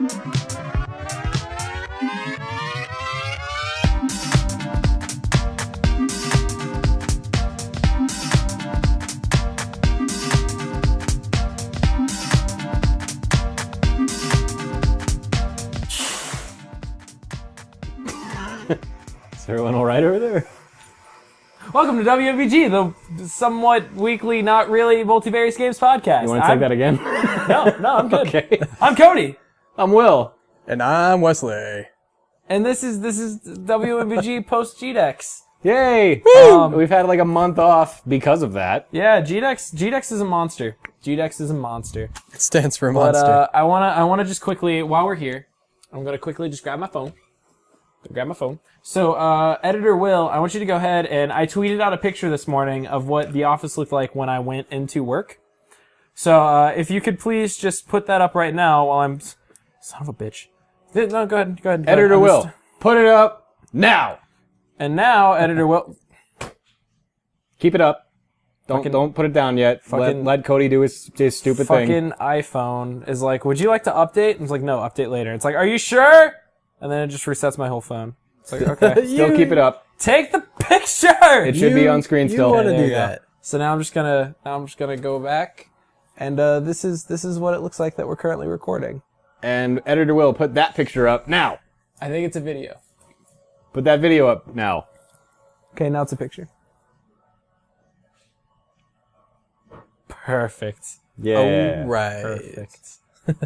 Is everyone all right over there? Welcome to WMVG, the somewhat weekly, not really multivarious games podcast. You want to take that again? No, I'm good. Okay. I'm Cody, I'm Will. And I'm Wesley. and this is WMVG post gdex. Yay! We've had like a month off because of that. Yeah, gdex is a monster. Gdex is a monster. It stands for But monster. I wanna just quickly, while we're here, I'm gonna quickly just grab my phone. So, Editor Will, I want you to go ahead, and I tweeted out a picture this morning of what the office looked like when I went into work. So, if you could please just put that up right now while I'm... Son of a bitch. No, go ahead. Editor Will, put it up now. And now, Editor Will... Keep it up. Don't put it down yet. Let Cody do his stupid thing. Fucking iPhone is like, would you like to update? And it's like, no, update later. It's like, are you sure? And then it just resets my whole phone. It's like, okay. Still keep it up. Take the picture! It should be on screen still. You want to There do you go. that. So now I'm just gonna go back, and this is what it looks like that we're currently recording. And Editor Will, put that picture up now. I think it's a video. Put that video up now. Okay, now it's a picture. Perfect. Yeah. All right. Perfect.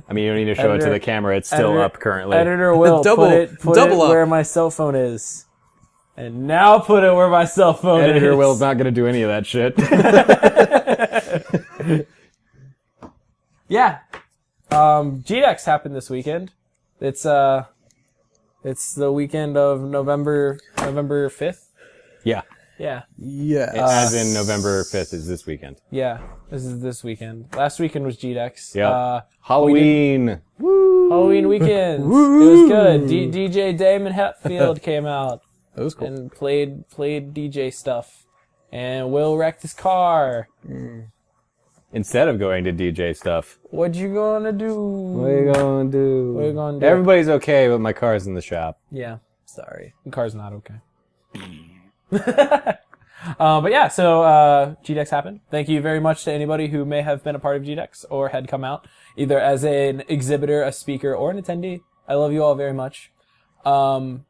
I mean, you don't need to show it to the camera. It's still Editor- up currently. Editor Will, Double put it up. where my cell phone is. And now put it where my cell phone is. Editor Will's not going to do any of that shit. Yeah. gdex happened this weekend. It's the weekend of November 5th. Yeah. Yeah. Yes. As in November 5th is this weekend. Yeah. This is this weekend. Last weekend was gdex. Yeah. Halloween. Halloween weekend. It was good. DJ Damon Hetfield came out That was cool. and played DJ stuff. And Will wrecked his car. Instead of going to DJ stuff. What you gonna do? What are you going to do? What you gonna do? Everybody's okay, but my car's in the shop. Yeah. Sorry. The car's not okay. But yeah, so gdex happened. Thank you very much to anybody who may have been a part of gdex or had come out, either as an exhibitor, a speaker, or an attendee. I love you all very much. I'm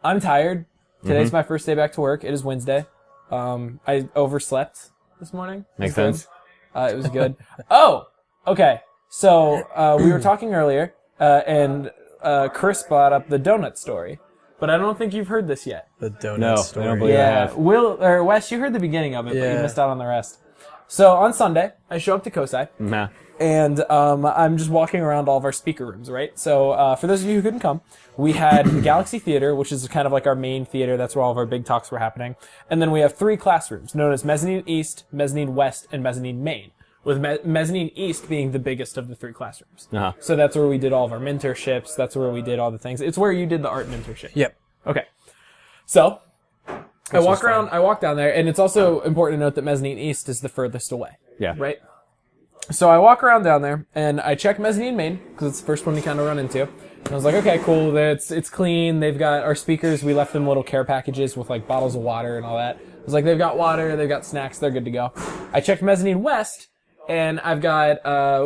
tired. Today's my first day back to work. It is Wednesday. I overslept this morning. Makes sense. It was good. Oh, okay. So we were talking earlier, and Chris brought up the donut story. But I don't think you've heard this yet. The donut No, I story. don't believe I have. Will or Wes, you heard the beginning of it, but you Yeah. missed out on the rest. So on Sunday, I show up to COSI, Nah. and I'm just walking around all of our speaker rooms, right? So for those of you who couldn't come, we had the Galaxy Theater, which is kind of like our main theater. That's where all of our big talks were happening. And then we have 3 classrooms, known as Mezzanine East, Mezzanine West, and Mezzanine Main, with Mezzanine East being the biggest of the 3 classrooms. Uh-huh. So that's where we did all of our mentorships. That's where we did all the things. It's where you did the art mentorship. Yep. Okay. So, I walk down there, and it's also important to note that Mezzanine East is the furthest away. Yeah. Right? So I walk around down there, and I check Mezzanine Main, because it's the first one you kind of run into. And I was like, okay, cool, it's clean, they've got our speakers, we left them little care packages with like bottles of water and all that. I was like, they've got water, they've got snacks, they're good to go. I checked Mezzanine West, and I've got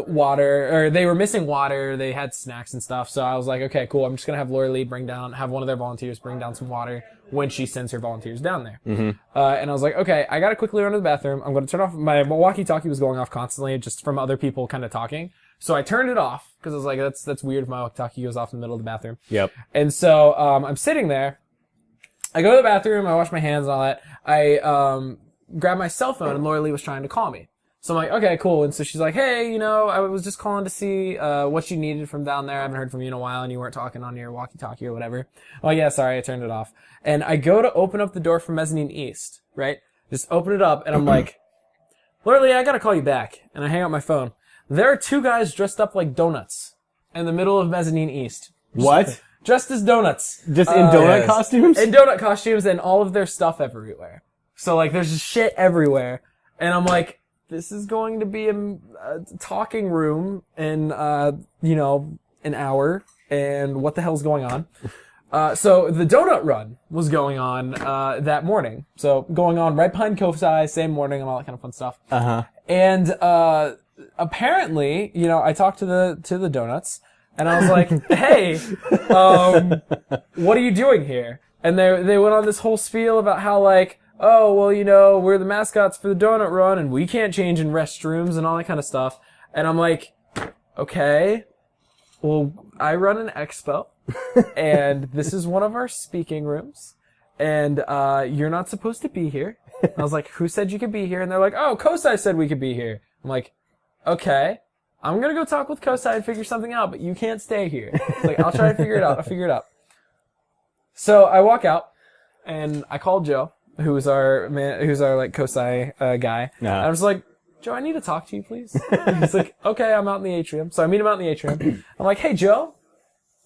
water, or they were missing water, they had snacks and stuff, so I was like, okay, cool, I'm just gonna have Lori Lee have one of their volunteers bring down some water when she sends her volunteers down there. And I was like, okay, I gotta quickly run to the bathroom, I'm gonna turn off, my walkie-talkie was going off constantly, just from other people kind of talking, so I turned it off, because I was like, that's weird if my walkie-talkie goes off in the middle of the bathroom. Yep. And so, I'm sitting there, I go to the bathroom, I wash my hands and all that, I grab my cell phone, and Lori Lee was trying to call me. So I'm like, okay, cool. And so she's like, hey, I was just calling to see what you needed from down there. I haven't heard from you in a while, and you weren't talking on your walkie-talkie or whatever. Oh, yeah, sorry, I turned it off. And I go to open up the door from Mezzanine East, right? Just open it up, and I'm like, Literally, I gotta call you back. And I hang up my phone. There are 2 guys dressed up like donuts in the middle of Mezzanine East. What? Dressed as donuts. Just in donut yes. costumes? In donut costumes and all of their stuff everywhere. So, like, there's just shit everywhere. And I'm like, this is going to be a talking room in an hour, and what the hell's going on? So the donut run was going on that morning. So going on right behind Kosai, same morning, and all that kind of fun stuff. And apparently, I talked to the donuts, and I was like, "Hey, what are you doing here?" And they went on this whole spiel about how like, "Oh, well, we're the mascots for the donut run, and we can't change in restrooms and all that kind of stuff." And I'm like, "Okay, well, I run an expo." And this is one of our speaking rooms, and you're not supposed to be here. I was like, who said you could be here? And they're like, oh, Kosai said we could be here. I'm like, okay, I'm gonna go talk with Kosai and figure something out, but you can't stay here. Like, I'll try to figure it out. I'll figure it out. So I walk out, and I call Joe, who's our like Kosai guy. And I was like, Joe, I need to talk to you, please. And he's like, okay, I'm out in the atrium. So I meet him out in the atrium. I'm like, hey, Joe.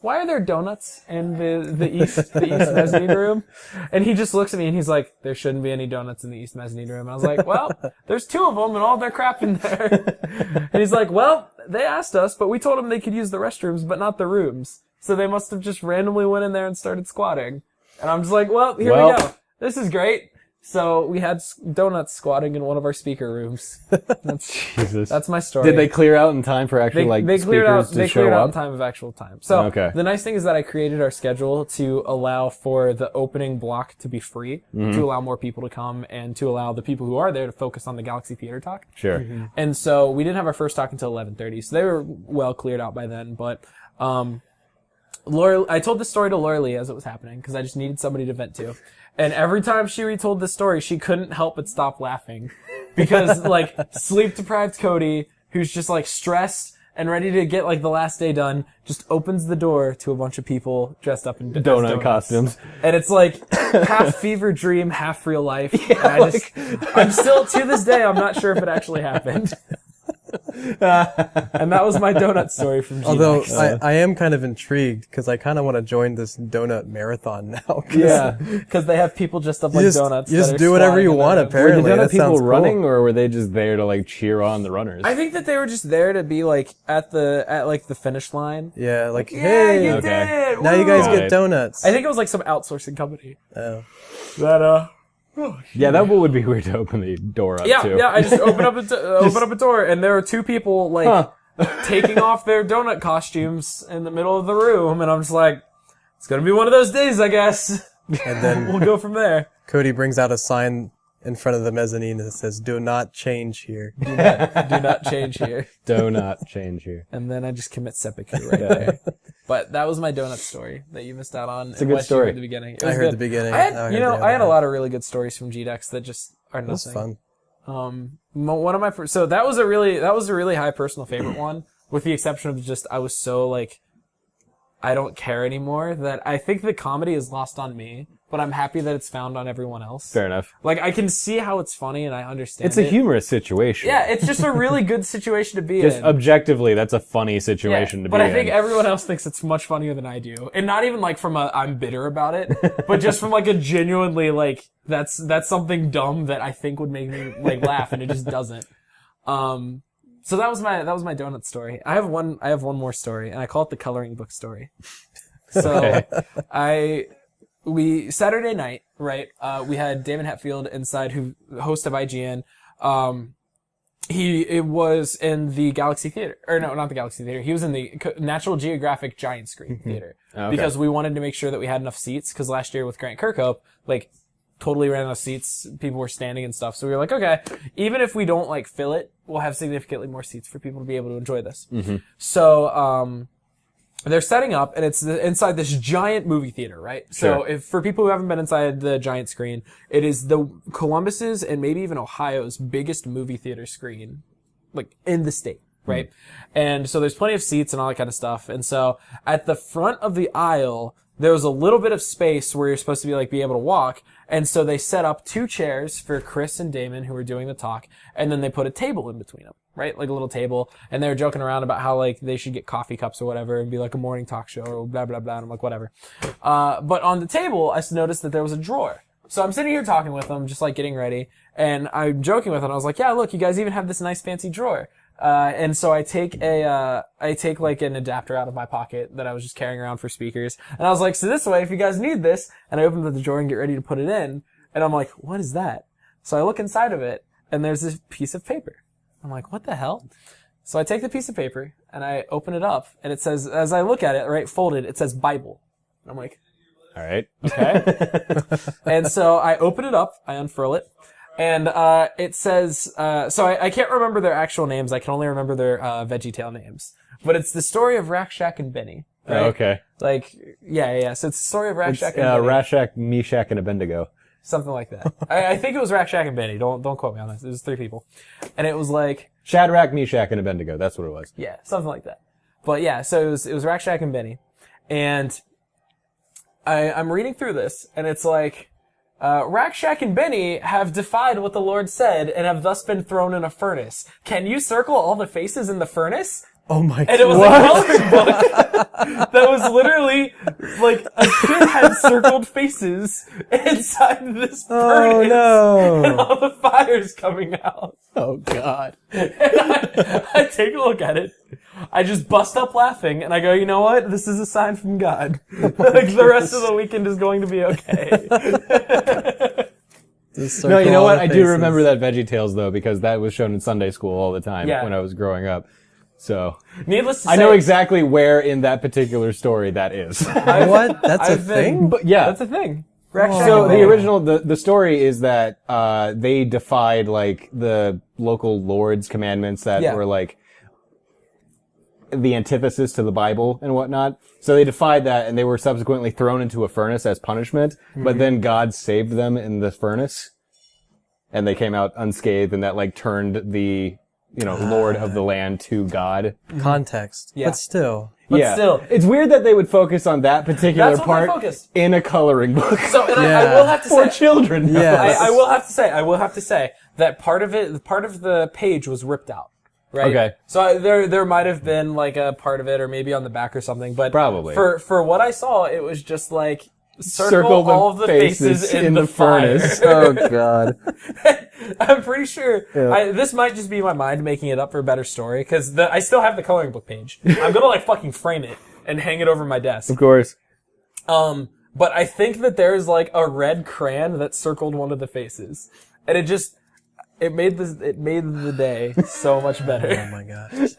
Why are there donuts in the east mezzanine room? And he just looks at me and he's like, there shouldn't be any donuts in the east mezzanine room. And I was like, well, there's 2 of them and all their crap in there. And he's like, well, they asked us, but we told them they could use the restrooms, but not the rooms. So they must have just randomly went in there and started squatting. And I'm just like, well, here we go. This is great. So we had donuts squatting in one of our speaker rooms. That's my story. Did they clear out in time for actual they cleared speakers out, they to show cleared out up? in time of actual time. So the nice thing is that I created our schedule to allow for the opening block to be free, to allow more people to come, and to allow the people who are there to focus on the Galaxy Theater talk. Sure. And so we didn't have our first talk until 11:30, so they were well cleared out by then. But I told this story to Laura Lee as it was happening because I just needed somebody to vent to. And every time she retold this story, she couldn't help but stop laughing. Because, like, sleep-deprived Cody, who's just, like, stressed and ready to get, like, the last day done, just opens the door to a bunch of people dressed up in donut costumes. And it's, like, half fever dream, half real life. Yeah, I'm still, to this day, I'm not sure if it actually happened. And that was my donut story from gdex. Although I am kind of intrigued because I kind of want to join this donut marathon now. Yeah, because they have people dressed up like donuts. You just do whatever you want. Apparently, were the donut that people sounds running, cool. or were they just there to like cheer on the runners? I think that they were just there to be like at the finish line. Yeah, like hey, you did. Now you guys get donuts. I think it was like some outsourcing company. Oh. That yeah, that would be weird to open the door up to. Yeah, I just open up a door, and there are 2 people like taking off their donut costumes in the middle of the room, and I'm just like, it's gonna be one of those days, I guess. And then we'll go from there. Cody brings out a sign in front of the mezzanine that says, "Do not change here." Do not change here. Do not change here. And then I just commit seppuku right there. But that was my donut story that you missed out on. It's a good story. At the beginning. I heard the beginning. I had a lot of really good stories from gdex that just are nothing. That's fun. One of my first, so that was a really high personal favorite one, with the exception of just I was so like, I don't care anymore, that I think the comedy is lost on me, but I'm happy that it's found on everyone else. Fair enough. Like, I can see how it's funny and I understand It's a humorous situation. Yeah, it's just a really good situation to be in. Just objectively, that's a funny situation to be in. But I think everyone else thinks it's much funnier than I do. And not even like from a, I'm bitter about it, but just from like a genuinely like, that's something dumb that I think would make me like laugh, and it just doesn't. So that was my donut story. I have one more story, and I call it the coloring book story. So Saturday night, right? We had Damon Hetfield inside, who host of IGN. It was in the Galaxy Theater, or no, not the Galaxy Theater. He was in the National Geographic Giant Screen Theater because we wanted to make sure that we had enough seats. Because last year with Grant Kirkhope, like, totally ran out of seats. People were standing and stuff. So we were like, okay, even if we don't like fill it, we'll have significantly more seats for people to be able to enjoy this. So, they're setting up, and it's inside this giant movie theater, right? Sure. So for people who haven't been inside the giant screen, it is the Columbus's and maybe even Ohio's biggest movie theater screen, like, in the state, right? And so there's plenty of seats and all that kind of stuff. And so at the front of the aisle, there was a little bit of space where you're supposed to be able to walk. And so they set up 2 chairs for Chris and Damon, who were doing the talk, and then they put a table in between them, right? Like a little table. And they were joking around about how, like, they should get coffee cups or whatever and be like a morning talk show or blah, blah, blah. And I'm like, whatever. But on the table, I noticed that there was a drawer. So I'm sitting here talking with them, just like getting ready. And I'm joking with them. I was like, yeah, look, you guys even have this nice fancy drawer. And so I take like an adapter out of my pocket that I was just carrying around for speakers. And I was like, so this way, if you guys need this, and I open up the drawer and get ready to put it in. And I'm like, what is that? So I look inside of it, and there's this piece of paper. I'm like, what the hell? So I take the piece of paper, and I open it up, and it says, as I look at it, right, folded, it says Bible. I'm like, All right. okay. And so I open it up, I unfurl it, and it says, so I can't remember their actual names, I can only remember their VeggieTale names. But it's the story of Rack, Shack, and Benny. Right? Oh, okay. Like, yeah. So it's the story of Rack, Shack, and Benny. Rashak, Meshach, and Abednego. Something like that. I think it was Rack, Shack, and Benny. Don't quote me on this. It was 3 people. And it was like... Shadrach, Meshach, and Abednego. That's what it was. Yeah, something like that. But yeah, so it was Rack, Shack, and Benny. And I'm reading through this, and it's like, Rack, Shack, and Benny have defied what the Lord said and have thus been thrown in a furnace. Can you circle all the faces in the furnace? Oh my god. And it was a coloring book that was literally, like, a kid had circled faces inside this furnace. No. And all the fire's coming out. Oh, God. I take a look at it. I just bust up laughing, and I go, you know what? This is a sign from God. Like, the rest of the weekend is going to be okay. No, you know what? I do remember that VeggieTales, though, because that was shown in Sunday school all the time when I was growing up. So, needless to say, I know exactly where in that particular story that is. What? That's a thing? But yeah. That's a thing. So the original, the story is that, they defied, like, the local lord's commandments that were, like, the antithesis to the Bible and whatnot. So they defied that, and they were subsequently thrown into a furnace as punishment, but then God saved them in the furnace, and they came out unscathed, and that, like, turned the, Lord of the land to God. Context. Yeah. But still. Still. It's weird that they would focus on that particular part in a coloring book. So, and I will have to for say, children. Yes. I will have to say that part of the page was ripped out. Right. Okay. So there might have been like a part of it, or maybe on the back or something, but probably for what I saw, it was just like circle all of the faces in the furnace. fire. Oh god. I'm pretty sure this might just be my mind making it up for a better story, because I still have the coloring book page. I'm gonna like fucking frame it and hang it over my desk. Of course. But I think that there's like a red crayon that circled one of the faces, and it made the day so much better. Oh my gosh.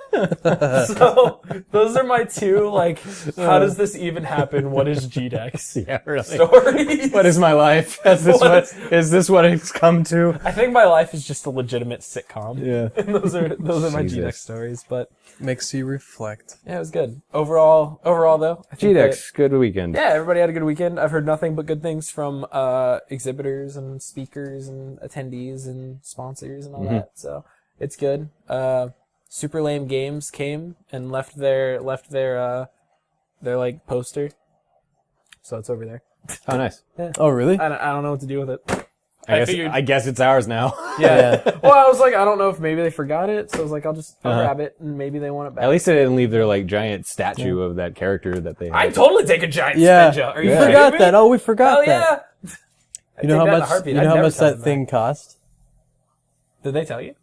So those are my 2, like, how does this even happen? What is gdex? Yeah, really. Stories. What is my life? Is this what it's come to? I think my life is just a legitimate sitcom. Yeah. And those are my Jesus. gdex stories, but Makes you reflect. yeah, it was good. Overall though, I think gdex, good weekend. yeah, everybody had a good weekend. I've heard nothing but good things from exhibitors and speakers and attendees and sponsors and all that. So it's good. Super Lame Games came and left their like poster. So it's over there. Oh, nice. Oh really? I don't know what to do with it. I guess it's ours now. Yeah. Well, I was like, I don't know if maybe they forgot it, so I was like, I'll grab it and maybe they want it back. At least they didn't leave their like giant statue of that character that they had. I'd totally take a giant Yeah. spinja. Are We you forgot kidding me? that. Oh, we forgot Oh that. yeah. You know how much that thing cost? Did they tell you?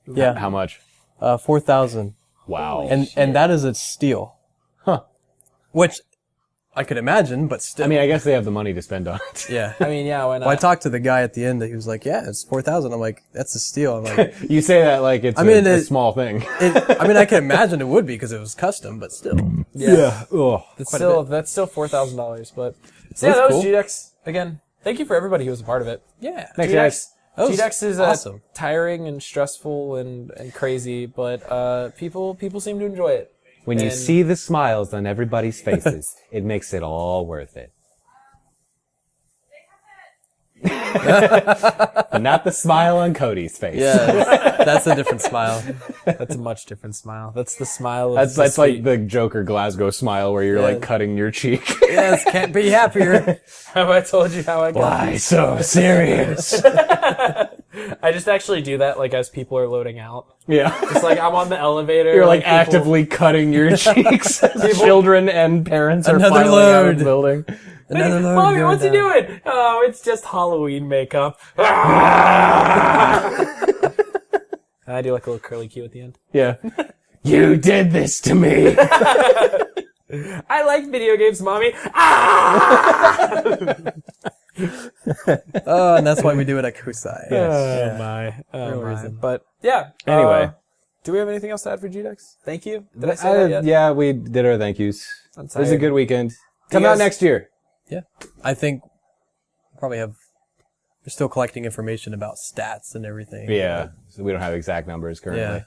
Yeah. How much? 4,000. Wow. And that is a steal. Huh. Which I could imagine, but still. I mean, I guess they have the money to spend on it. yeah. I mean, yeah, why not? Well, I talked to the guy at the end. He was like, "Yeah, it's 4,000." I'm like, "That's a steal." I'm like, You say that like it's a small thing. I mean, I can imagine it would be because it was custom, but still. Yeah. Oh. That's still $4,000, but so yeah, that was gdex again. Thank you for everybody who was a part of it. Yeah. Thanks, guys. gdex is awesome. tiring and stressful and crazy, but people seem to enjoy it. When you see the smiles on everybody's faces, it makes it all worth it. But not the smile on Cody's face. Yeah, that's a different smile. That's a much different smile. That's the smile of That's like the Joker Glasgow smile where you're like cutting your cheek. Yes, can't be happier. Have I told you how I got Why so serious? I just actually do that like as people are loading out. Yeah. It's like I'm on the elevator. You're like people- actively cutting your cheeks as children and parents are Another filing out of load. the building. Another load Mommy, going what's he down. doing? Oh, it's just Halloween makeup. And I do like a little curly Q at the end. Yeah. You did this to me. I like video games, mommy. Ah! And that's why we do it at Kusai. Oh my. Real reason. But yeah. Anyway. Do we have anything else to add for gdex? Thank you. Did I say that yet? Yeah, we did our thank yous. I'm It was a tired. good weekend. you Come out guys- next year. Yeah. I think probably we're still collecting information about stats and everything. Yeah. So we don't have exact numbers currently. Yeah.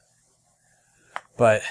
But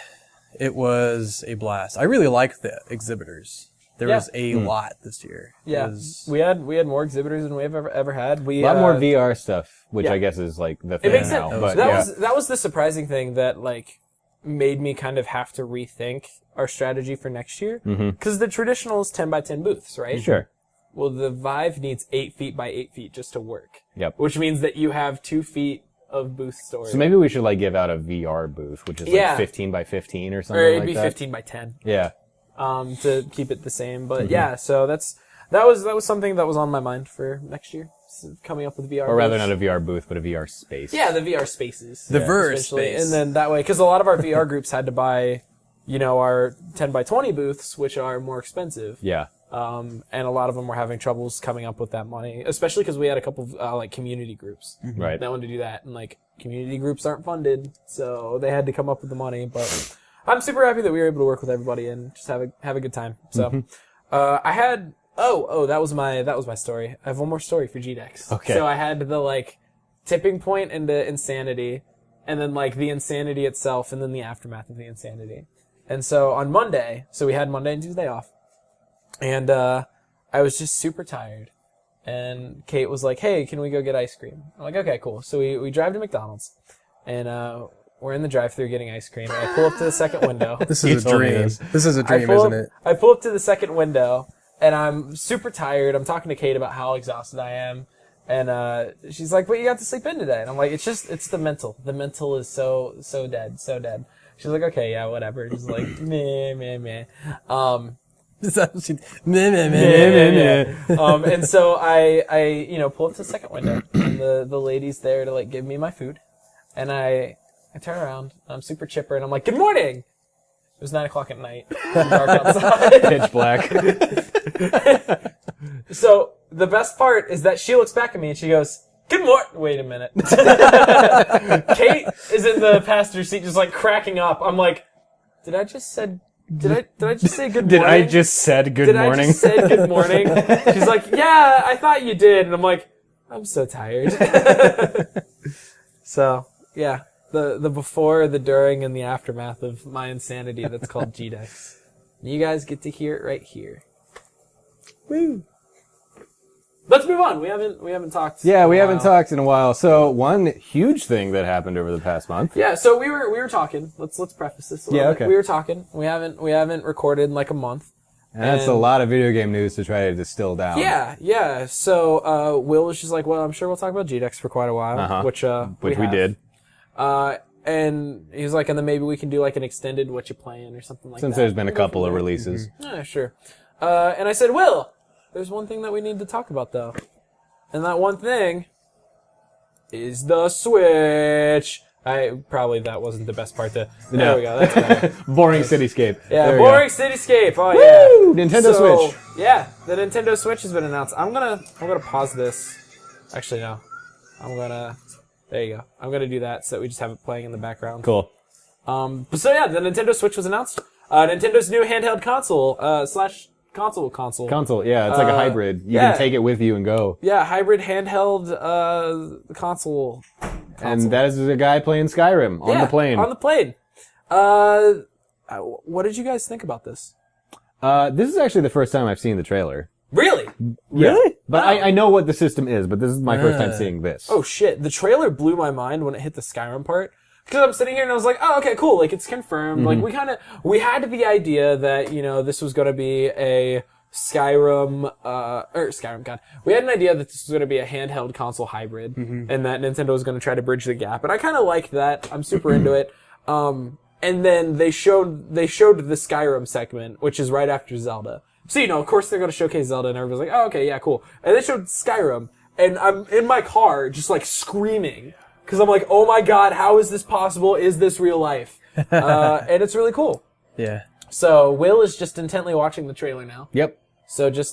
it was a blast. I really liked the exhibitors. There was a lot this year. Yeah. We had more exhibitors than we've ever had. A lot more VR stuff, which I guess is like the thing It makes now. sense. But That was the surprising thing that like made me kind of have to rethink our strategy for next year. Because the traditional is 10 by 10 booths, right? Sure. Well, the Vive needs 8 feet by 8 feet just to work. Yep. Which means that you have 2 feet of booth storage. So maybe we should like give out a VR booth, which is like 15 by 15 or something or it'd like be that. 15 by 10. Yeah. To keep it the same. But yeah, so that was something that was on my mind for next year. So coming up with VR. Or rather, booths. not a VR booth, but a VR space. Yeah, the VR spaces. The VR essentially. space. And then that way, because a lot of our VR groups had to buy, our 10 by 20 booths, which are more expensive. Yeah. And a lot of them were having troubles coming up with that money, especially because we had a couple of like community groups Right. that wanted to do that, and like community groups aren't funded, so they had to come up with the money. But I'm super happy that we were able to work with everybody and just have a good time. So I had that was my story. I have one more story for gdex. Okay. So I had the like tipping point into insanity, and then like the insanity itself, and then the aftermath of the insanity. And so on Monday, so we had Monday and Tuesday off. And I was just super tired. And Kate was like, hey, can we go get ice cream? I'm like, okay, cool. So we drive to McDonald's. And we're in the drive-thru getting ice cream. And I pull up to the second window. This You is a told me dream. this. This is a dream, pull isn't up- it? I pull up to the second window. And I'm super tired. I'm talking to Kate about how exhausted I am. And she's like, but you got to sleep in today. And I'm like, it's the mental. The mental is so dead. She's like, okay, yeah, whatever. She's like, meh. Is that what meh, meh, meh, meh, meh. And so I pull up to the second window, and the lady's there to like give me my food, and I turn around, I'm super chipper, and I'm like, good morning. It was 9:00 at night, dark outside. Pitch black. So the best part is that she looks back at me and she goes, good morning. Wait a minute. Kate is in the passenger seat, just like cracking up. I'm like, did I just say good morning? Did I just said good morning? I just say good morning? She's like, yeah, I thought you did. And I'm like, I'm so tired. So, yeah. The before, the during, and the aftermath of my insanity that's called gdex. You guys get to hear it right here. Woo! Let's move on. We haven't talked. Yeah, we in a haven't while. talked in a while. So one huge thing that happened over the past month. Yeah, so we were talking. Let's preface this a little Yeah, bit. okay. We were talking. We haven't recorded in like a month. And that's a lot of video game news to try to distill down. Yeah. So Will was just like, well, I'm sure we'll talk about gdex for quite a while, which we have. did. And he was like, and then maybe we can do like an extended what you playing or something like Since that. there's been a couple of releases. Yeah, sure. And I said, Will, there's one thing that we need to talk about though. And that one thing is the Switch. That wasn't the best part to... There we go, that's better. Boring cityscape. Yeah, There we boring cityscape. Oh, yeah. Woo! Nintendo Switch. Yeah, the Nintendo Switch has been announced. I'm gonna pause this. Actually, no. There you go. I'm gonna do that so that we just have it playing in the background. Cool. But so yeah, the Nintendo Switch was announced. Nintendo's new handheld console, / Console, yeah, it's like a hybrid. You yeah. can take it with you and go. Yeah, hybrid handheld console. And that is a guy playing Skyrim on the plane. On the plane. What did you guys think about this? This is actually the first time I've seen the trailer. Really? Really? But I know what the system is, but this is my first time seeing this. Oh shit! The trailer blew my mind when it hit the Skyrim part. Because I'm sitting here and I was like, oh, okay, cool. Like, it's confirmed. Like, we had the idea that, this was going to be a Skyrim, God. We had an idea that this was going to be a handheld console hybrid and that Nintendo was going to try to bridge the gap. And I kind of like that. I'm super into it. And then they showed the Skyrim segment, which is right after Zelda. So, of course they're going to showcase Zelda and everybody's like, oh, okay, yeah, cool. And they showed Skyrim and I'm in my car just like screaming. because I'm like, oh my god, how is this possible? Is this real life? And it's really cool. Yeah. So Will is just intently watching the trailer now. Yep. So you guys,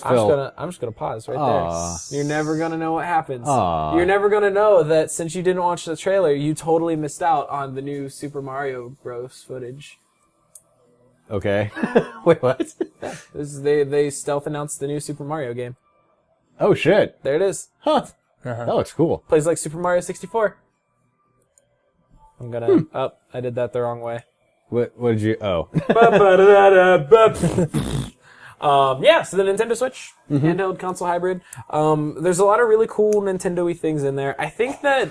Phil. I'm just gonna pause right Aww. there. You're never gonna know what happens. Aww. You're never gonna know that since you didn't watch the trailer, you totally missed out on the new Super Mario Bros. Footage. Okay. Wait, what? They stealth announced the new Super Mario game. Oh shit. There it is. Huh. That looks cool. Plays like Super Mario 64. I'm gonna. Oh, I did that the wrong way. What did you? Oh. Yeah, so the Nintendo Switch, handheld console hybrid. There's a lot of really cool Nintendo-y things in there. I think that,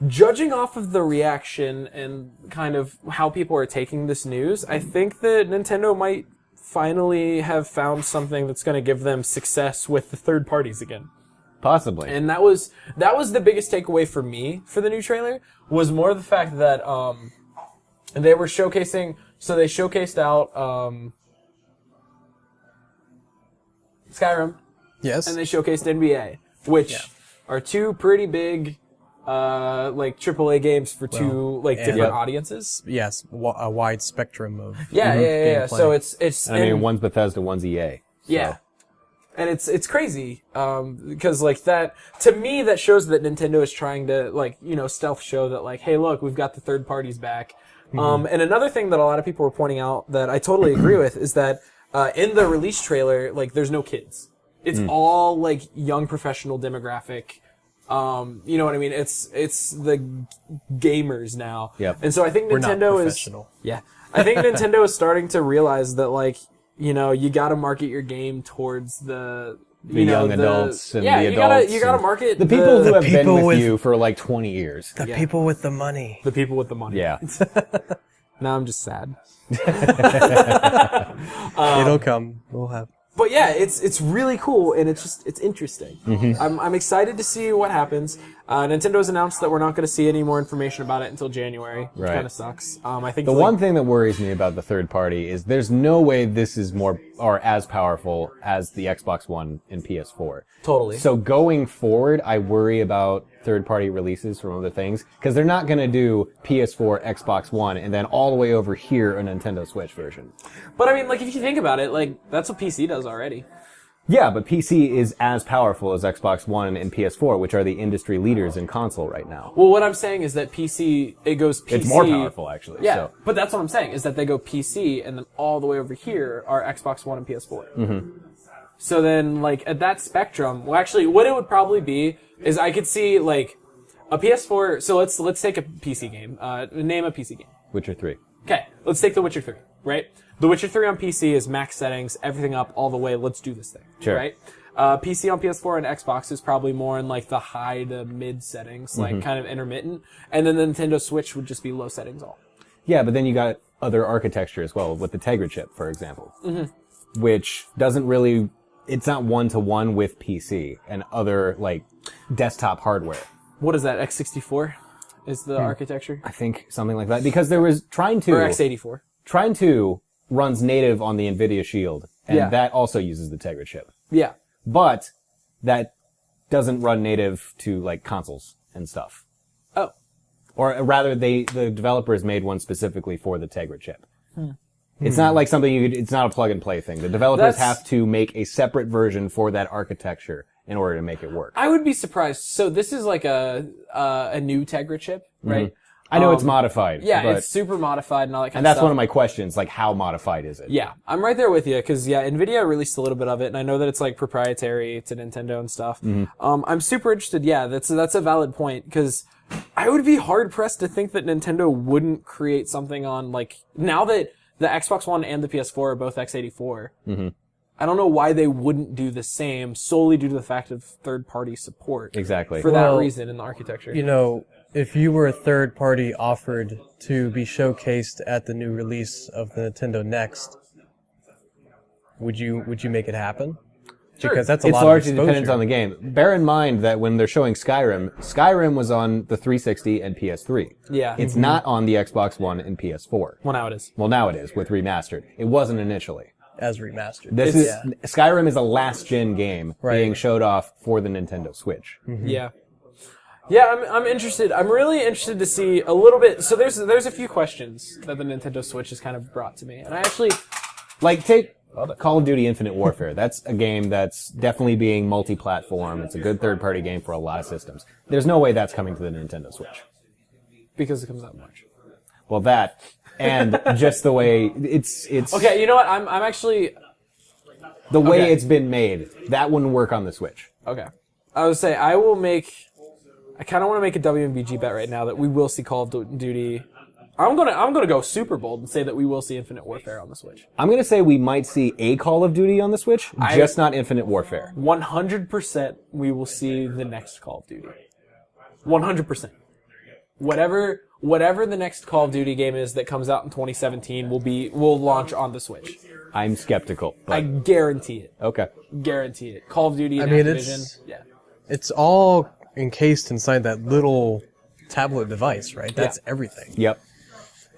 judging off of the reaction and kind of how people are taking this news, I think that Nintendo might finally have found something that's going to give them success with the third parties again. Possibly. And that was the biggest takeaway for me for the new trailer, was more the fact that they were showcasing. So they showcased out Skyrim. Yes. And they showcased NBA, which are two pretty big like AAA games for two different audiences. Yes, a wide spectrum of Yeah. So it's I mean, one's Bethesda, one's EA. So. Yeah. And it's crazy, because like that, to me, that shows that Nintendo is trying to stealth show that like, hey, look, we've got the third parties back. And another thing that a lot of people were pointing out that I totally agree with is that, in the release trailer, like, there's no kids. It's all like young professional demographic. You know what I mean? It's the gamers now. Yep. And so I think We're not Nintendo professional. I think Nintendo is starting to realize that like, you gotta market your game towards the young adults and the adults. You gotta market the people who have people been with with you for like 20 years. The people with the money. the people with the money. Yeah. Now I'm just sad. It'll come. We'll have. But yeah, it's really cool and it's interesting. I'm excited to see what happens. Nintendo's announced that we're not going to see any more information about it until January, which Right. kind of sucks. I think The one thing that worries me about the third party is there's no way this is more or as powerful as the Xbox One and PS4. Totally. So going forward, I worry about third-party releases from other things because they're not going to do PS4, Xbox One, and then all the way over here a Nintendo Switch version. But I mean, like if you think about it, like that's what PC does already. Yeah, but PC is as powerful as Xbox One and PS4, which are the industry leaders in console right now. Well, what I'm saying is that it goes PC. It's more powerful, actually. Yeah, So. but that's what I'm saying, is that they go PC, and then all the way over here are Xbox One and PS4. So then, like, at that spectrum, well, actually, what it would probably be is I could see, like, a PS4, so let's take a PC game. Name a PC game. Witcher 3. Okay, let's take The Witcher 3, right? The Witcher 3 on PC is max settings, everything up all the way, let's do this thing. Sure. Right? PC on PS4 and Xbox is probably more in, like, the high to mid settings, like, kind of intermittent. And then the Nintendo Switch would just be low settings all. Yeah, but then you got other architecture as well, with the Tegra chip, for example. Which doesn't really... It's not one-to-one with PC and other, like, desktop hardware. What is that, X64 is the architecture? I think something like that. Because there was Trine 2... Or X84. Trine 2 runs native on the NVIDIA Shield, and Yeah. that also uses the Tegra chip. Yeah. But that doesn't run native to, like, consoles and stuff. Oh. Or rather, the developers made one specifically for the Tegra chip. It's not like something it's not a plug and play thing. The developers have to make a separate version for that architecture in order to make it work. I would be surprised. So this is like a new Tegra chip, right? I know it's modified. Yeah, but, it's super modified and all that kind and of that's stuff. one of my questions, like how modified is it? Yeah, I'm right there with you, because NVIDIA released a little bit of it, and I know that it's like proprietary to Nintendo and stuff. I'm super interested. Yeah, that's a valid point, because I would be hard pressed to think that Nintendo wouldn't create something on, like, now that the Xbox One and the PS4 are both x84. I don't know why they wouldn't do the same solely due to the fact of third-party support. Exactly. For that reason in the architecture. You know, if you were a third party offered to be showcased at the new release of the Nintendo Next, would you make it happen? Sure. Because that's a It's lot largely of exposure. dependent on the game. Bear in mind that when they're showing Skyrim was on the 360 and PS3. Yeah. It's not on the Xbox One and PS4. Well, now it is. Well, now it is with remastered. It wasn't initially. as remastered. Skyrim is a last-gen game being showed off for the Nintendo Switch. Mm-hmm. Yeah. Yeah, I'm interested. I'm really interested to see a little bit. So there's a few questions that the Nintendo Switch has kind of brought to me, and I actually take Call of Duty Infinite Warfare. That's a game that's definitely being multi-platform. It's a good third-party game for a lot of systems. There's no way that's coming to the Nintendo Switch. Because it comes out in March. Well, that, and just the way it's... Okay, you know what? I'm actually... The way it's been made, that wouldn't work on the Switch. Okay. I would say I kind of want to make a WMVG bet right now that we will see Call of Duty... I'm gonna go super bold and say that we will see Infinite Warfare on the Switch. I'm gonna say we might see a Call of Duty on the Switch, just not Infinite Warfare. 100% we will see the next Call of Duty. 100%. Whatever the next Call of Duty game is that comes out in 2017 will launch on the Switch. I'm skeptical. But... I guarantee it. Okay. Guarantee it. Call of Duty and Activision. It's all encased inside that little tablet device, right? That's everything. Yep.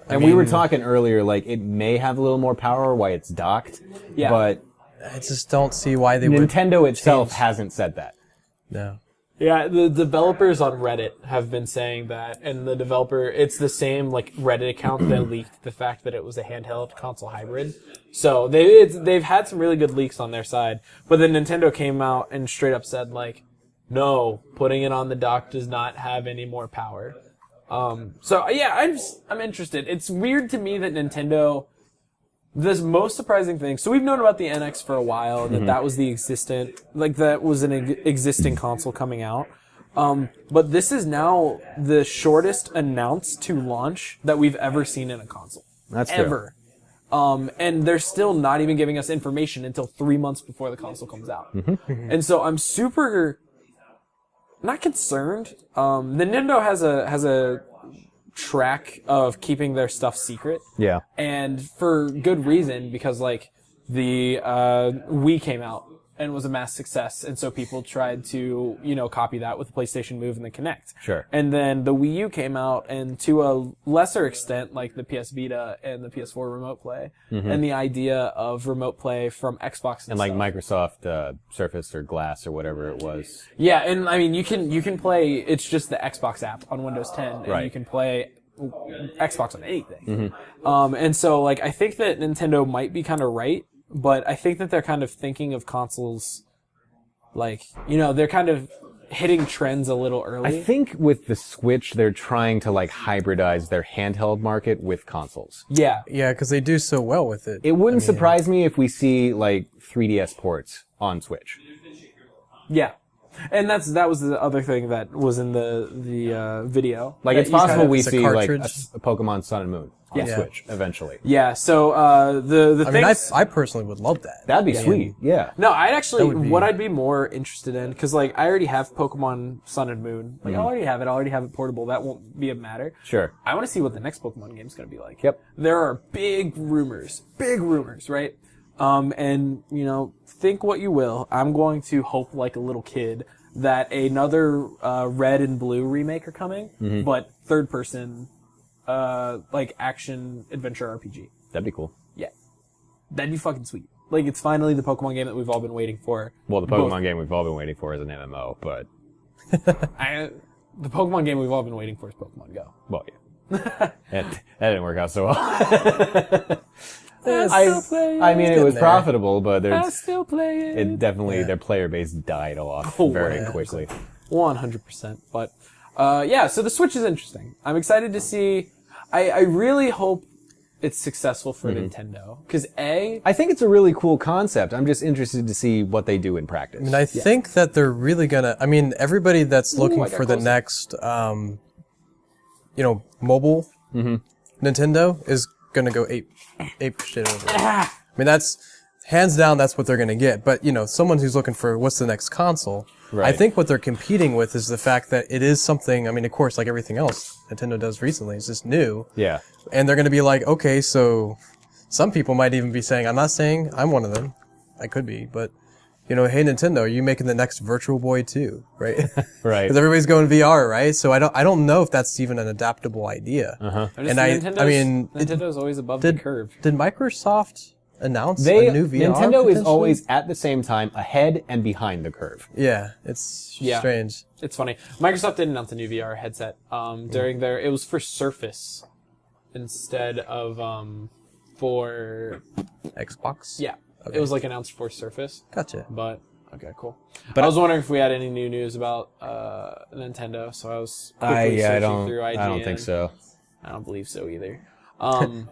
And we were talking earlier, like, it may have a little more power while it's docked, but... I just don't see why they would... Nintendo itself hasn't said that. No. Yeah, the developers on Reddit have been saying that, and it's the same, like, Reddit account that leaked the fact that it was a handheld console hybrid. So they've had some really good leaks on their side, but then Nintendo came out and straight up said, like, no, putting it on the dock does not have any more power. So yeah, I'm interested. It's weird to me that Nintendo, the most surprising thing, so we've known about the NX for a while, and that was that was an existing console coming out. But this is now the shortest announced to launch that we've ever seen in a console. That's ever. And they're still not even giving us information until 3 months before the console comes out. And so I'm super not concerned. Nintendo has a track of keeping their stuff secret. Yeah. And for good reason, because like the Wii came out and was a mass success, and so people tried to, copy that with the PlayStation Move and the Kinect. Sure. And then the Wii U came out, and to a lesser extent, like the PS Vita and the PS4 Remote Play, and the idea of Remote Play from Xbox and like Microsoft Surface or Glass or whatever it was. Yeah, and I mean, you can play, it's just the Xbox app on Windows 10, and you can play Xbox on anything. And so, like, I think that Nintendo might be kind of right, but I think that they're kind of thinking of consoles, like, they're kind of hitting trends a little early. I think with the Switch, they're trying to like hybridize their handheld market with consoles. Yeah. Yeah, because they do so well with it. It wouldn't surprise me if we see like 3DS ports on Switch. Yeah. And that was the other thing that was in the video. Like, it's possible we see like a cartridge. Pokemon Sun and Moon on Yeah. Switch eventually. Yeah, so the thing I personally would love that. That'd be sweet. Yeah. No, I'd actually, would be- what I'd be more interested in, because, like, I already have Pokemon Sun and Moon. Like, I already have it portable. That won't be a matter. Sure. I want to see what the next Pokemon game's going to be like. Yep. There are big rumors, right? And, think what you will. I'm going to hope like a little kid that another Red and Blue remake are coming, but third person, like, action adventure RPG. That'd be cool. Yeah. That'd be fucking sweet. Like, it's finally the Pokemon game that we've all been waiting for. Well, the Pokemon game we've all been waiting for is an MMO, but... The Pokemon game we've all been waiting for is Pokemon Go. Well, yeah. that didn't work out so well. I mean, it was profitable, but I still play it. it definitely, their player base died off very quickly. 100%. But, so the Switch is interesting. I'm excited to see. I really hope it's successful for Nintendo. Because I think it's a really cool concept. I'm just interested to see what they do in practice. I mean, I think that they're really gonna. I mean, everybody that's looking I got for the closer. next, mobile Nintendo is gonna go ape shit over it. I mean, that's hands down. That's what they're gonna get. But someone who's looking for what's the next console. Right. I think what they're competing with is the fact that it is something. I mean, of course, like everything else Nintendo does recently, it's just new. Yeah. And they're going to be like, okay, so some people might even be saying, I'm not saying I'm one of them. I could be, but, hey, Nintendo, are you making the next Virtual Boy 2, right? Right. Because everybody's going VR, right? So I don't know if that's even an adaptable idea. Uh-huh. Nintendo's always above the curve. Did Microsoft announce a new VR? Nintendo is always at the same time ahead and behind the curve. Yeah, it's strange. It's funny. Microsoft did announce a new VR headset during their. It was for Surface instead of for Xbox? Yeah. Okay. It was like announced for Surface. Gotcha. But okay, cool. But I was wondering if we had any new news about Nintendo, so I was quickly searching through IGN. I don't think so. I don't believe so either.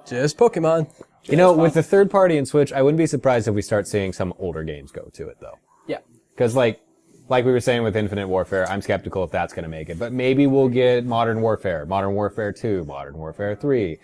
Just Pokemon. You know, with the third party and Switch, I wouldn't be surprised if we start seeing some older games go to it, though. Yeah. Because, like we were saying with Infinite Warfare, I'm skeptical if that's going to make it. But maybe we'll get Modern Warfare 2, Modern Warfare 3,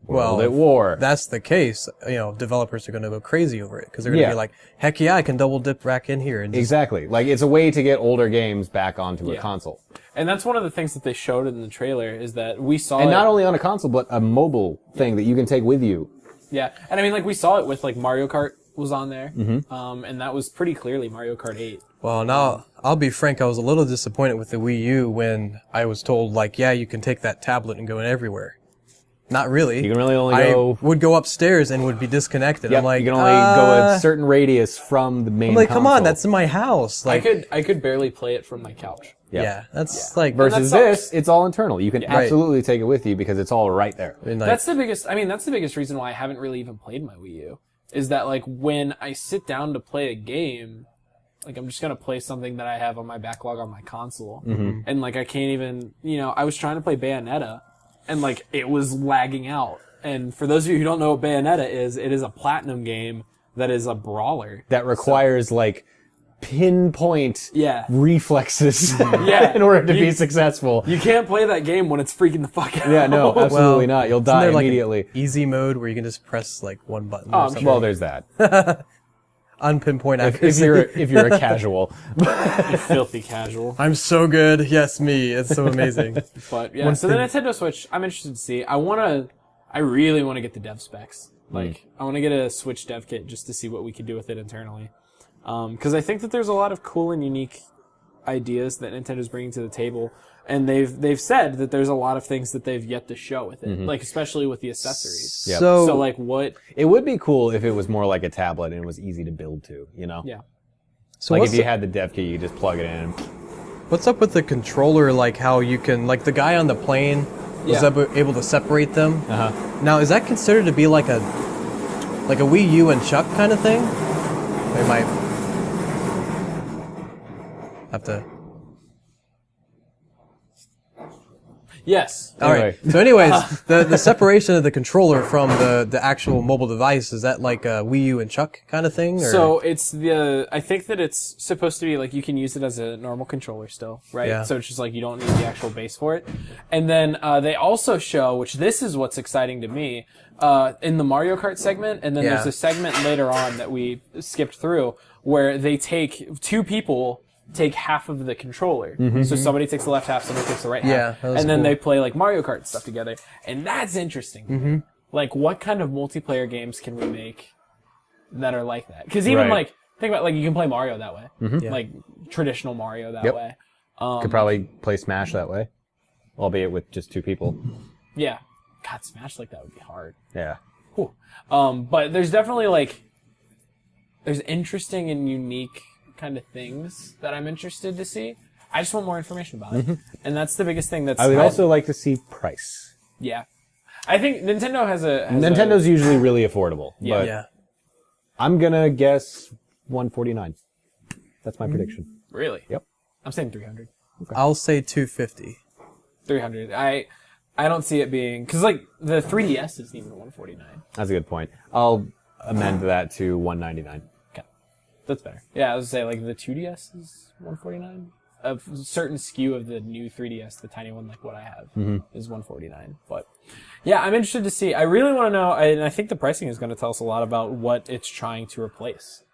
World at War. If that's the case, developers are going to go crazy over it because they're going to be like, heck yeah, I can double dip back in here. And Exactly. Like, it's a way to get older games back onto a console. And that's one of the things that they showed in the trailer is that we saw And not only on a console, but a mobile thing that you can take with you. Yeah. And I mean, like, we saw it with, like, Mario Kart was on there. And that was pretty clearly Mario Kart 8. Well, now, I'll be frank, I was a little disappointed with the Wii U when I was told, like, yeah, you can take that tablet and go in everywhere. Not really. You can really only I would go upstairs and would be disconnected. Yep, I'm like, you can only go a certain radius from the main I'm like, console. come on, that's in my house. Like, I could barely play it from my couch. yeah, that's like... Versus this, it's all internal. You can Yeah. absolutely take it with you because it's all right there. I mean, like, That's the biggest reason why I haven't really even played my Wii U. Is that, like, when I sit down to play a game, like, I'm just gonna play something that I have on my backlog on my console. And, like, I can't even, I was trying to play Bayonetta, and, like, it was lagging out. And for those of you who don't know what Bayonetta is, it is a Platinum game that is a brawler. That requires, like, pinpoint reflexes in order to be successful. You can't play that game when it's freaking the fuck out. Yeah, no, absolutely not. You'll die like immediately. an easy mode where you can just press like one button or something. Well, there's that. Unpinpoint if accuracy. you're a casual. You filthy casual. I'm so good. Yes, me. It's so amazing. But yeah, so the Nintendo Switch, I'm interested to see. I really want to get the dev specs. Like, I want to get a Switch dev kit just to see what we could do with it internally. Because I think that there's a lot of cool and unique ideas that Nintendo's bringing to the table, and they've said that there's a lot of things that they've yet to show with it, like especially with the accessories. Yep. So like what? It would be cool if it was more like a tablet and it was easy to build to, Yeah. So like what's if you had the dev kit, you just plug it in. What's up with the controller? Like how you can, like the guy on the plane was able to separate them. Now, is that considered to be like a Wii U and Chuck kind of thing? They might have to. Yes. All right. So, anyways, the separation of the controller from the actual mobile device, is that like a Wii U and Chuck kind of thing? Or? So I think that it's supposed to be like you can use it as a normal controller still, right? Yeah. So it's just like you don't need the actual base for it. And then they also show, which this is what's exciting to me, in the Mario Kart segment, and then there's a segment later on that we skipped through where they two people take half of the controller. So somebody takes the left half, somebody takes the right half. And then they play like Mario Kart stuff together. And that's interesting. Like, what kind of multiplayer games can we make that are like that? Because even like, think about like you can play Mario that way. Like traditional Mario that way. Could probably play Smash that way, albeit with just two people. Yeah. God, Smash like that would be hard. Yeah. Whew. But there's definitely like, there's interesting and unique kind of things that I'm interested to see. I just want more information about it. And that's the biggest thing I would also like to see price. Yeah. I think Nintendo has Nintendo's usually really affordable. Yeah. But Yeah. I'm gonna guess $149. That's my prediction. Really? Yep. I'm saying 300. I'll say 250. 300. I don't see it being, cause like the 3DS isn't even 149. That's a good point. I'll amend that to $199. That's better. Yeah, I was gonna say like the 2DS is 149. A certain SKU of the new 3DS, the tiny one like what I have, is 149. But yeah, I'm interested to see. I really want to know, and I think the pricing is going to tell us a lot about what it's trying to replace.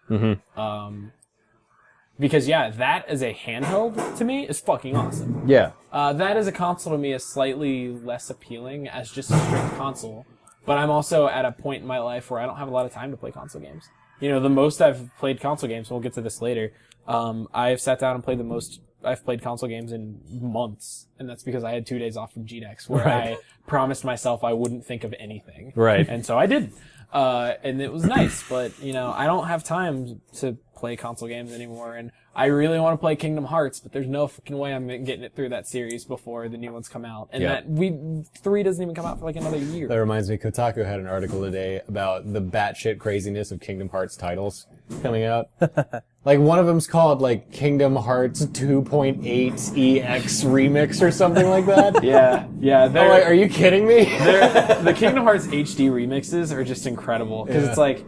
Because yeah, that as a handheld to me is fucking awesome. Yeah. That as a console to me is slightly less appealing as just a straight console. But I'm also at a point in my life where I don't have a lot of time to play console games. You know, the most I've played console games, and we'll get to this later, I've sat down and played the most I've played console games in months, and that's because I had 2 days off from gdex, where I promised myself I wouldn't think of anything. Right. And so I did. and it was nice. But I don't have time to play console games anymore, and I really want to play Kingdom Hearts, but there's no fucking way I'm getting it through that series before the new ones come out. And 3 doesn't even come out for like another year. That reminds me, Kotaku had an article today about the batshit craziness of Kingdom Hearts titles coming out. Like, one of them's called, like, Kingdom Hearts 2.8 EX Remix or something like that. Yeah. I'm like, are you kidding me? The Kingdom Hearts HD remixes are just incredible, because it's like,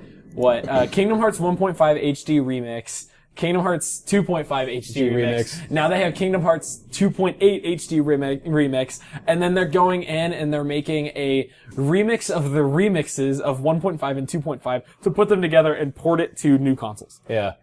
Kingdom Hearts 1.5 HD Remix, Kingdom Hearts 2.5 HD remix. Now they have Kingdom Hearts 2.8 HD remix, and then they're going in and they're making a remix of the remixes of 1.5 and 2.5 to put them together and port it to new consoles. Yeah.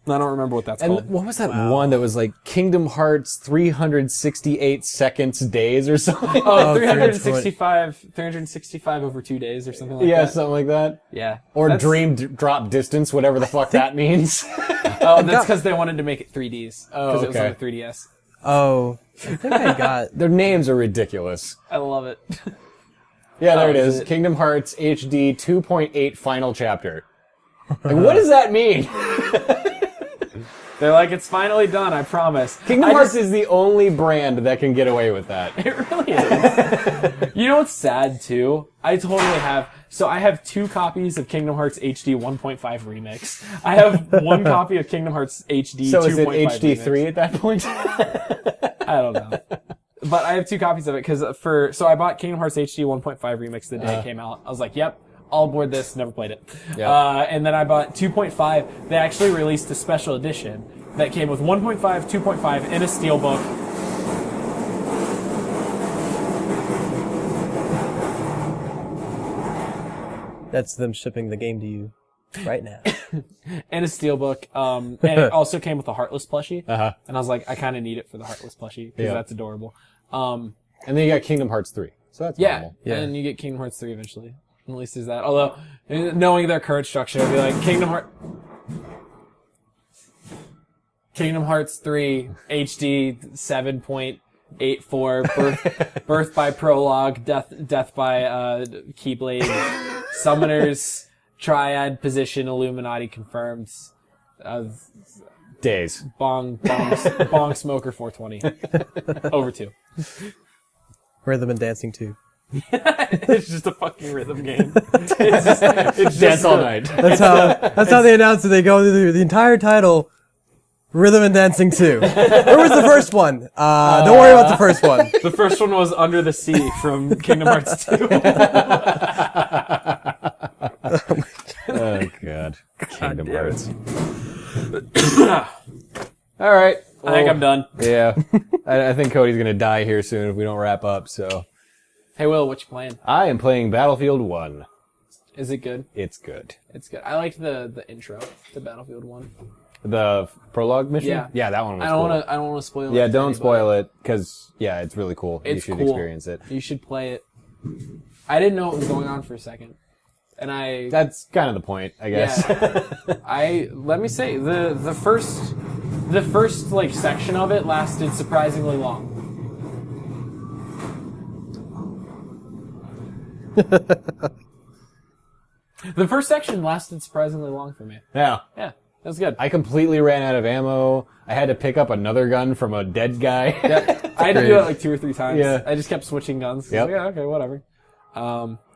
I don't remember what that's called. And what was that one that was like Kingdom Hearts 368 seconds days or something? Oh, 365 over 2 days or something like that. Yeah, something like that. Yeah. Or dream drop distance, whatever the fuck that means. Oh, that's because they wanted to make it 3Ds. Oh, because it was on the 3DS. Oh, I think I got... Their names are ridiculous. I love it. Yeah, there it is. Kingdom Hearts HD 2.8 Final Chapter. Like, what does that mean? They're like, it's finally done, I promise. Kingdom Hearts is the only brand that can get away with that. It really is. You know what's sad, too? I have 2 copies of Kingdom Hearts HD 1.5 Remix. I have 1 copy of Kingdom Hearts HD 2.5 So is it HD Remix. 3 at that point? I don't know. But I have 2 copies of it, so I bought Kingdom Hearts HD 1.5 Remix the day it came out. I was like, yep. All aboard this, never played it. Yep. And then I bought 2.5. They actually released a special edition that came with 1.5, 2.5, and a steelbook. That's them shipping the game to you right now. And a steelbook. And it also came with a Heartless plushie. Uh-huh. And I was like, I kind of need it for the Heartless plushie, because that's adorable. And then you got Kingdom Hearts 3. So that's normal. Yeah, and you get Kingdom Hearts 3 eventually. At least there's that. Although, knowing their current structure, I'd be like, Kingdom Hearts 3 HD 7.84 birth by prologue, death by Keyblade, Summoners, Triad position, Illuminati confirmed, Days. Bong Smoker 420 over 2. Rhythm and dancing too. It's just a fucking rhythm game. It's Dance all night. That's how they announce it. They go through the entire title, Rhythm and Dancing 2. Where was the first one? Don't worry about the first one. The first one was Under the Sea from Kingdom Hearts 2. Oh, God. Kingdom Hearts. All right. I think I'm done. Yeah. I think Cody's going to die here soon if we don't wrap up, so. Hey, Will, what you playing? I am playing Battlefield 1. Is it good? It's good. It's good. I liked the intro to Battlefield 1. The prologue mission? Yeah. Yeah, that one was I don't want to spoil it. Yeah, for don't anybody. spoil it, because, yeah, it's really cool. It's you should cool. experience it. You should play it. I didn't know what was going on for a second. And That's kind of the point, I guess. Yeah. Let me say, the first like section of it lasted surprisingly long. The first section lasted surprisingly long for me. Yeah. Yeah, that was good. I completely ran out of ammo. I had to pick up another gun from a dead guy. Yeah, I had to do it like 2 or 3 times. Yeah. I just kept switching guns. Yep. Like, yeah, okay, whatever.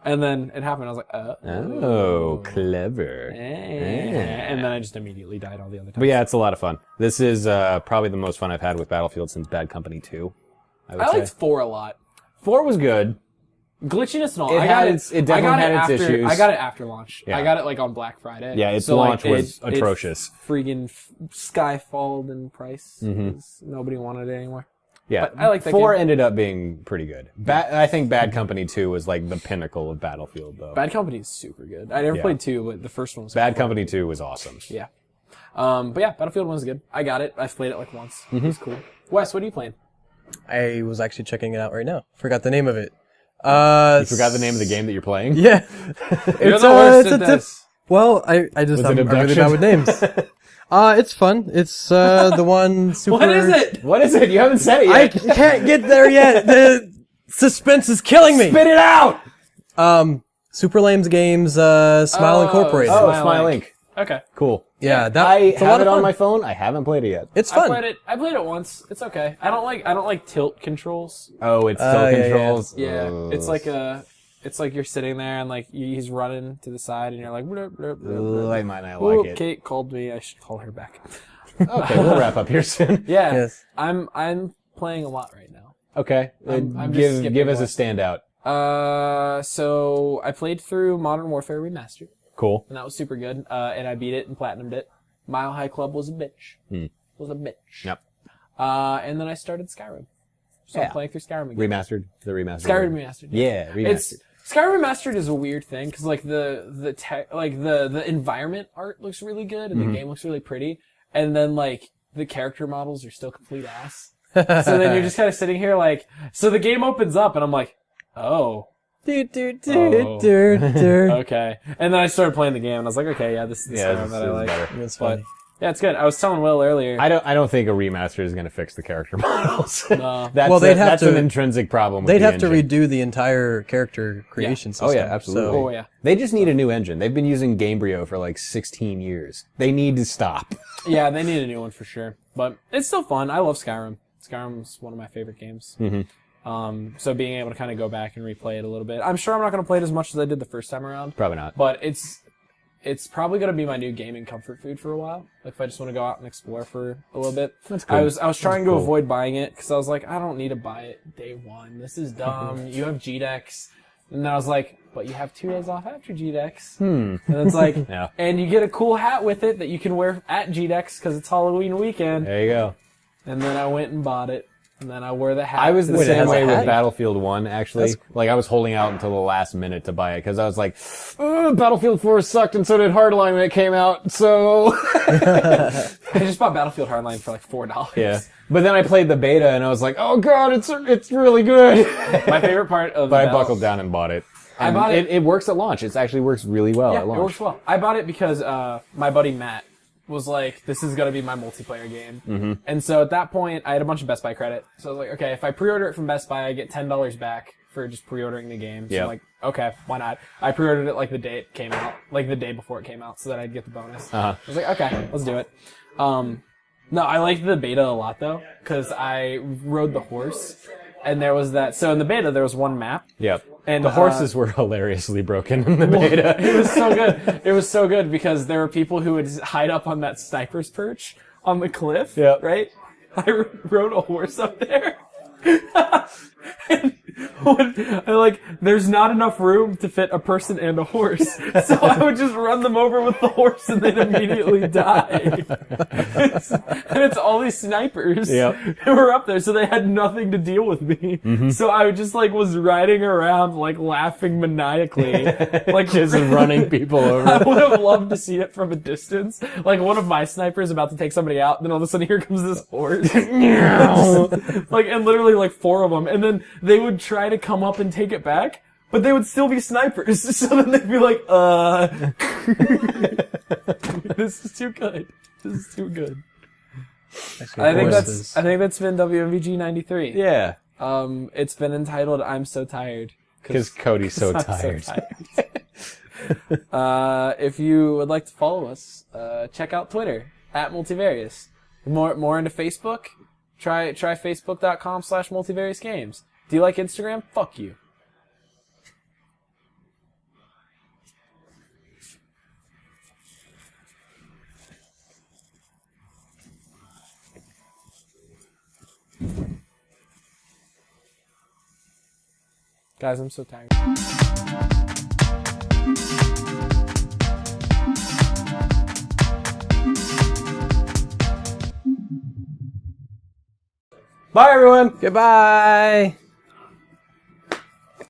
And then it happened. I was like, Oh, clever. And then I just immediately died all the other times. But yeah, it's a lot of fun. This is probably the most fun I've had with Battlefield since Bad Company 2. I liked 4 a lot. 4 was good. Glitchiness and all. It definitely had its issues. I got it after launch. Yeah. I got it like on Black Friday. Yeah, its So, launch like, was atrocious. Friggin' skyfalled in price. Nobody wanted it anymore. Yeah, But I like that 4 game. ended up being pretty good. I think Bad Company 2 was like the pinnacle of Battlefield, though. Bad Company is super good. I never played 2, but the first one was Bad Company 2 was awesome. Yeah. But yeah, Battlefield 1 was good. I got it. I've played it like once. It was cool. Wes, what are you playing? I was actually checking it out right now. Forgot the name of it. You forgot the name of the game that you're playing? Yeah. You're the worst at this. Well, I just I'm really bad with names. It's fun. It's the one super. What is it? What is it? You haven't said it I yet. can't get there yet. The suspense is killing me. Spit it out! Super Lame's games, Smile Incorporated. Oh, Smile Smile Link. Link. Okay. Cool. Yeah, I it's a lot have of it on fun. my phone. I haven't played it yet. It's fun. I played it once. It's okay. I don't like tilt controls. Oh, it's tilt yeah, controls. Yeah. Ugh. It's like you're sitting there and like he's running to the side and you're like. Bleh, bleh, bleh, bleh. Ugh, I might not like it. Kate called me. I should call her back. Okay, we'll wrap up here soon. Yeah. Yes. I'm playing a lot right now. Okay, I'm just skipping give us a one. standout. So I played through Modern Warfare Remastered, Cool. and that was super good. And I beat it and platinumed it. Mile High Club was a bitch. Was a bitch. Yep. And then I started Skyrim. So I'm Yeah. playing through Skyrim again. Remastered. The remastered. Skyrim Remastered. Yeah, remastered. Skyrim Remastered is a weird thing because like the environment art looks really good and the game looks really pretty, and then like the character models are still complete ass. So then you're just kind of sitting here like, so the game opens up and I'm like, oh. Okay. And then I started playing the game and I was like, okay, yeah, this is the Skyrim that I like. better. It's But funny. yeah, it's good. I was telling Will earlier. I don't think a remaster is going to fix the character models. No. That's Well, they'd have that's to- an intrinsic problem. With They'd the have to engine. redo the entire character creation system. Oh yeah, absolutely. Oh, yeah. They just need a new engine. They've been using Gamebryo for like 16 years. They need to stop. Yeah, they need a new one for sure. But it's still fun. I love Skyrim. Skyrim's one of my favorite games. So being able to kind of go back and replay it a little bit. I'm sure I'm not going to play it as much as I did the first time around. Probably not. But it's probably going to be my new gaming comfort food for a while. Like if I just want to go out and explore for a little bit. That's cool. I was trying to cool. avoid buying it because I was like, I don't need to buy it day one. This is dumb. You have gdex. And I was like, but you have 2 days off after gdex. And it's like, Yeah. and you get a cool hat with it that you can wear at gdex because it's Halloween weekend. There you go. And then I went and bought it. And then I wore the hat. I was the Wait, it same has a way with hat? Battlefield 1, actually. Like, I was holding out until the last minute to buy it, because I was like, Battlefield 4 sucked, and so did Hardline when it came out, so... I just bought Battlefield Hardline for like $4. Yeah. But then I played the beta, and I was like, oh god, it's really good. My favorite part of But I the buckled down and bought it. I bought it. It works at launch. It actually works really well Yeah, at it launch. works well. I bought it because my buddy Matt was like, this is going to be my multiplayer game. And so at that point, I had a bunch of Best Buy credit. So I was like, okay, if I pre-order it from Best Buy, I get $10 back for just pre-ordering the game. So Yeah. I'm like, okay, why not? I pre-ordered it like the day it came out, like the day before it came out, so that I'd get the bonus. I was like, okay, let's do it. No, I liked the beta a lot though, because I rode the horse, and there was that. So in the beta, there was one map. Yep. And The horses were hilariously broken in the beta. It was so good. It was so good because there were people who would hide up on that sniper's perch on the cliff. Yeah. Right? I rode a horse up there. And there's not enough room to fit a person and a horse. So I would just run them over with the horse and they'd immediately die. And it's all these snipers Yep. who were up there, so they had nothing to deal with me. So I just was riding around laughing maniacally. Just running people I over. would have loved to see it from a distance. Like one of my snipers about to take somebody out, and then all of a sudden here comes this horse. And literally 4 of them. And then they would try to come up and take it back, but they would still be snipers. So then they'd be like, this is too good. This is too good. I think that's been WMVG 93. Yeah. It's been entitled I'm So Tired. Because Cody's so I'm tired. so tired. If you would like to follow us, check out Twitter @Multivarious. More into Facebook. Try facebook.com/multivariousgames. Do you like Instagram? Fuck you. Guys, I'm so tired. Bye, everyone. Goodbye.